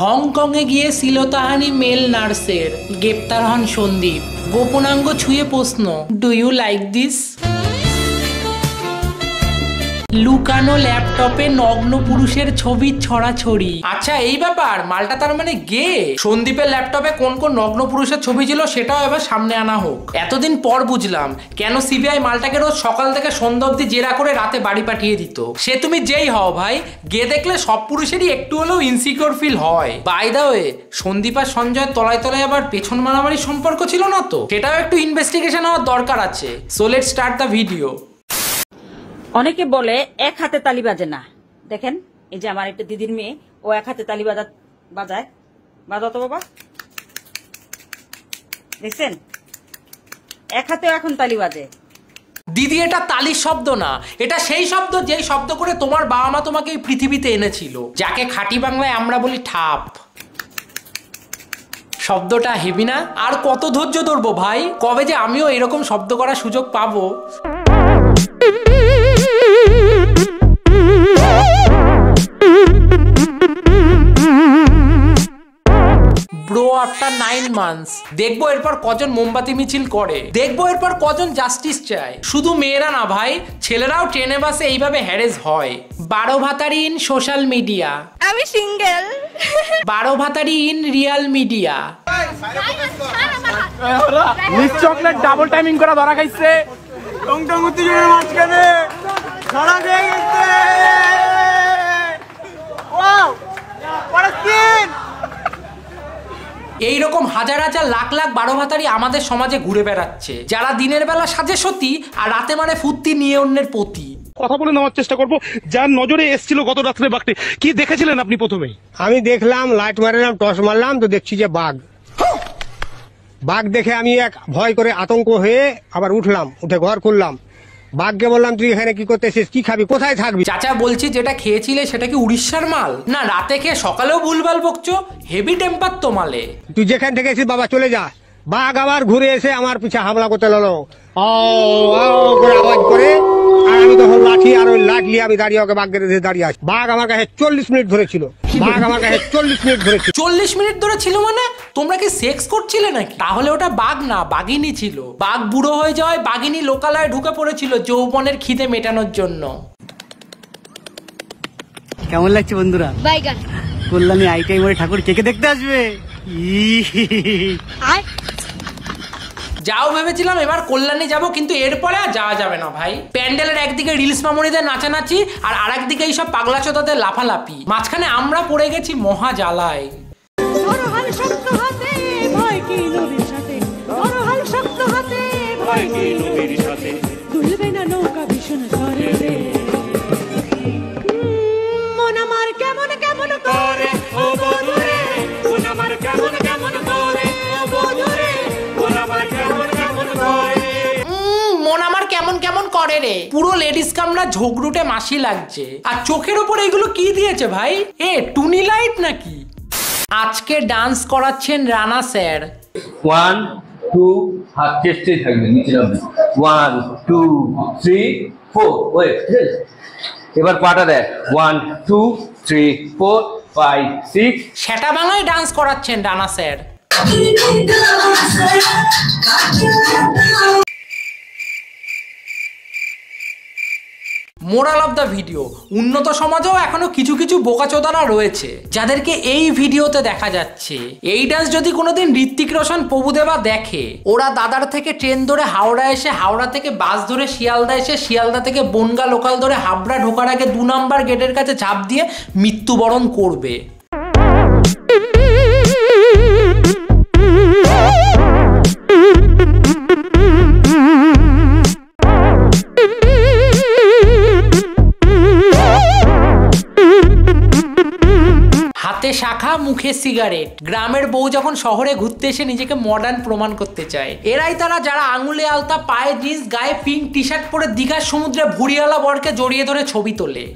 হংকংয়ে গিয়ে শ্লীলতাহানি মেল নার্সের, গ্রেপ্তার হন সন্দীপ। গোপনাঙ্গ ছুঁয়ে প্রশ্ন, ডু ইউ লাইক দিস? লুকানো ল্যাপটপে নগ্ন পুরুষের ছবি ছড়াছড়ি। আচ্ছা এই ব্যাপার, মালটা তার মানে গে। সন্দীপের ল্যাপটপে কোন কোন নগ্ন পুরুষের ছবি ছিল সেটাও এবার সামনে আনা হোক। এতদিন পর বুঝলাম কেন সিবিআই মালটাকে রোজ সকাল থেকে সন্ধ্যা অব্দি জেরা করে রাতে বাড়ি পাঠিয়ে দিত। সে তুমি যেই হও ভাই, গে দেখলে সব পুরুষেরই একটু হলেও ইনসিকিউর ফিল হয়। বাই দা ওয়ে, সন্দীপ আর সঞ্জয় তলায় তলায় আবার পেছন মারামারির সম্পর্ক ছিল না তো? সেটাও একটু ইনভেস্টিগেশন হওয়ার দরকার আছে। So let's start the video. অনেকে বলে এক হাতে তালি বাজে না। দেখেন এই যে আমার একটা দিদির মেয়ে, ও এক হাতে তালি বাজায়। বাজাও তো বাবা, দেখছেন এক হাতেও এখন তালি বাজে। দিদি এটা তালির শব্দ না, এটা সেই শব্দ যেই শব্দ করে তোমার বাবা মা তোমাকে এই পৃথিবীতে এনেছিল, যাকে খাঁটি বাংলায় আমরা বলি ঠাপ। শব্দটা হেভি না? আর কত ধৈর্য ধরবো ভাই, কবে যে আমিও এরকম শব্দ করার সুযোগ পাবো। ব্রো আফটার 9 মান্থস দেখবো এরপর কজন মোমবাতি মিছিল করে, দেখবো এরপর কজন জাস্টিস চায়। শুধু মেয়েরা না ভাই, ছেলেরাও ট্রেনে বাসে এইভাবে হ্যারেস হয়। 12 ভাতারি ইন সোশ্যাল মিডিয়া। আমি সিঙ্গেল। 12 ভাতারি in real media. Miss chocolate double timing করা ধরা খাইছে। টং টং উত্তেজনার মাঝখানে ধরা খেয়ে গেছে। ওয়াও, পরস্কিন। এইরকম হাজার হাজার লাখ লাখ 12 ভাতারি আমাদের সমাজে ঘুরে বেড়াচ্ছে, যারা দিনের বেলা সাজে সতী আর রাতে মানে ফুর্তি নিয়ে অন্যের প্রতি। কথা বলে নেওয়ার চেষ্টা করবো। যার নজরে এসেছিল গত রাত্রে বাঘটি, কি দেখেছিলেন আপনি প্রথমে? আমি দেখলাম, লাইট মারলাম, টর্চ মারলাম, তো দেখছি যে বাঘ। বাঘ দেখে আমি এক ভয় করে আতঙ্ক হয়ে আবার উঠলাম, উঠে ঘর খুললাম। বাঘকে বললাম, তুই এখানে কি করতে এসেছিস, কি খাবি, কোথায় থাকবি? চাচা বলছি, যেটা খেয়েছিলে সেটা কি উড়িষ্যার মাল না? রাতে খেয়ে সকালেও ভুলভাল বকছো, হেভি টেম্পার তো মালে। তুই যেখান থেকে এসেছিস বাবা চলে যা। বাঘ আবার ঘুরে এসে আমার পিছে হামলা করতে লাগলো, করে আওয়াজ করে। আর আমি তখন লাঠি আর ওই লাঠ নিয়ে আমি দাঁড়িয়ে ওকে বাঘকে দাঁড়িয়ে আছি। বাঘ আমার কাছে 40 মিনিট ধরেছিল। বাঘ আমার কাছে 40 মিনিট ধরেছিল। 40 মিনিট ধরে ছিল মানে? তোমরা কি সেক্স করছিলে নাকি? তাহলে ওটা বাঘ না, বাঘিনী ছিল। বাঘ বুড়ো হয়ে যাওয়ায় বাঘিনী লোকালয়ে ঢুকে পড়েছিল যৌবনের খিদে মেটানোর জন্য। কেমন লাগছে বন্ধুরা? বাইগান। কল্যাণী আইটাই মোড়ে ঠাকুর কে কে দেখতে আসবে? যাও ভেবেছিলাম এবার কল্যাণী যাব, কিন্তু এরপরে আর যাওয়া যাবে না ভাই। প্যান্ডেলের একদিকে রিলস মামুনিদের নাচানাচি আর আরেকদিকে এইসব পাগলা চোদাদের লাফালাফি, মাঝখানে আমরা পড়ে গেছি মহা জ্বালায়। কেমন কেমন করে রে, পুরো লেডিস কামরা ঝোগরুটে মাসি লাগছে। আর চোখের ওপর এগুলো কি দিয়েছে ভাই? এ টুনি লাইট নাকি? আজকে ডান্স করাচ্ছেন রানা স্যার। 1 2 হাত চেষ্টে থাকবে, নিচে যাবে। 1 2 3 4 ওয়েট। এবার পাটা দেখ। 1 2 3 4 5 6। সেটা বাংলায় ডান্স করাচ্ছেন Rana sir. Moral of the video, উন্নত সমাজেও এখনো কিছু কিছু বোকাচোদারা রয়েছে যাদেরকে এই ভিডিওতে দেখা যাচ্ছে। এই ডান্স যদি কোনোদিন ঋত্বিক রোশন, প্রভুদেবা দেখে, ওরা দাদার থেকে ট্রেন ধরে হাওড়া এসে, হাওড়া থেকে বাস ধরে শিয়ালদা এসে, শিয়ালদা থেকে বনগা লোকাল ধরে হাবড়া ঢোকার আগে 2 নাম্বার গেটের কাছে ঝাঁপ দিয়ে মৃত্যুবরণ করবে। হাতে শাখা, মুখে সিগারেট। গ্রামের বউ যখন শহরে ঘুরতে এসে নিজেকে মডার্ন প্রমাণ করতে চায়, এরাই তারা যারা আঙুলে আলতা, পায়ে জিন্স, গায়ে পিঙ্ক টি শার্ট পরে দীঘার সমুদ্রে ভুড়িওয়ালা বরকে জড়িয়ে ধরে ছবি তোলে।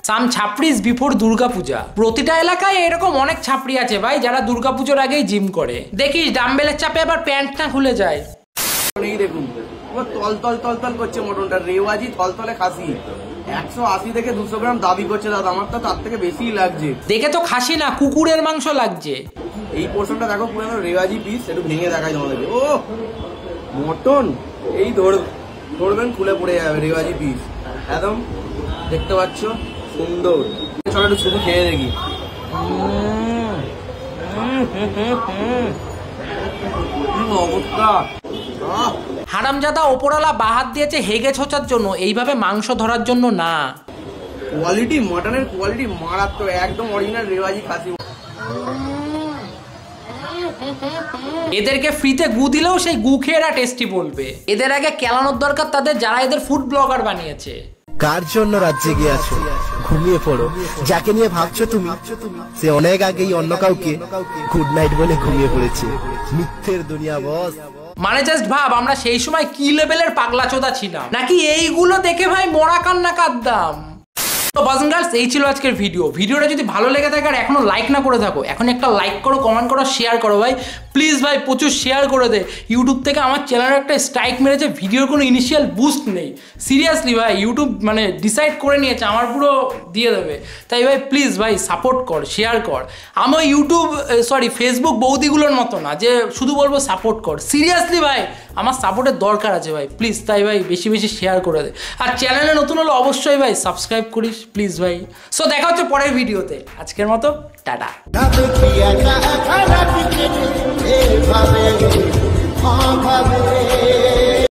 Some ছাপড়িস বিফোর দুর্গাপূজা। প্রতিটা এলাকায় এরকম অনেক ছাপড়ি আছে ভাই যারা দুর্গাপুজোর আগেই জিম করে। দেখিস ডাম্বেলের চাপে আবার প্যান্ট না খুলে যায়। দেখুন তল তল তল তল করছে মটনটা, রেওয়াজি তলতলে খাসি 180 থেকে 200 গ্রাম দাবি করছে দাদা, আমার তো তার থেকে বেশি লাগছে। দেখে তো খাসি না কুকুরের মাংস লাগছে। এই পোর্শনটা দেখো পুরো রেওয়াজি পিস, একটু ভেঙে দেখাই তোমাদেরকে। ও মটন এই ধরবেন খুলে পড়ে যাবে, রেওয়াজি পিস একদম দেখতে পাচ্ছ সুন্দর। চলো একটু শুধু খেয়ে দেখি। অবস্থা হারামজাদা ওপরওয়ালা বাহাত দিয়েছে হেগে ছোচার জন্য, এইভাবে মাংস ধরার জন্য না। কোয়ালিটি মটনের কোয়ালিটি মারাত্মক, একদম অরিজিনাল রেওয়াজি খাসি। এদেরকে ফ্রিতে গু দিলেও সেই গু খেয়েরা টেস্টি বলবে। এদের আগে কেলানোর দরকার তাদের যারা এদের ফুড ব্লগার বানিয়েছে। কার জন্য রাজ্যে গিয়ে আছো? ঘুমিয়ে পড়ো। যাকে নিয়ে ভাবছো তুমি সে অনেক আগেই অন্য কাউকে গুড নাইট বলে ঘুমিয়ে পড়েছে। মিথ্যের দুনিয়া বস। মানে জাস্ট ভাব আমরা সেই সময় কি লেভেলের পাগলা চোদা ছিলাম, নাকি এইগুলো দেখে ভাই মরা কান্না কাঁদতাম। তো বয়েজ এন্ড গার্লস, এই ছিল আজকের ভিডিওটা যদি ভালো লেগে থাকে আর এখনো লাইক না করে থাকো, এখন একটা লাইক করো, কমেন্ট করো, শেয়ার করো ভাই প্লিজ ভাই, প্রচুর শেয়ার করে দে। ইউটিউব থেকে আমার চ্যানেলে একটা স্ট্রাইক মেরেছে, ভিডিওর কোনো ইনিশিয়াল বুস্ট নেই। সিরিয়াসলি ভাই ইউটিউব মানে ডিসাইড করে নিয়েছে আমার পুরো দিয়ে দেবে। তাই ভাই প্লিজ ভাই সাপোর্ট কর, শেয়ার কর। আমার ইউটিউব ফেসবুক বৌদিগুলোর মতো না যে শুধু বলবো সাপোর্ট কর। সিরিয়াসলি ভাই আমার সাপোর্টের দরকার আছে ভাই, প্লিজ তাই ভাই বেশি বেশি শেয়ার করে দে। আর চ্যানেলে নতুন হলে অবশ্যই ভাই সাবস্ক্রাইব করিস প্লিজ ভাই। সো দেখা হচ্ছে পরের ভিডিওতে, আজকের মতো টাটা।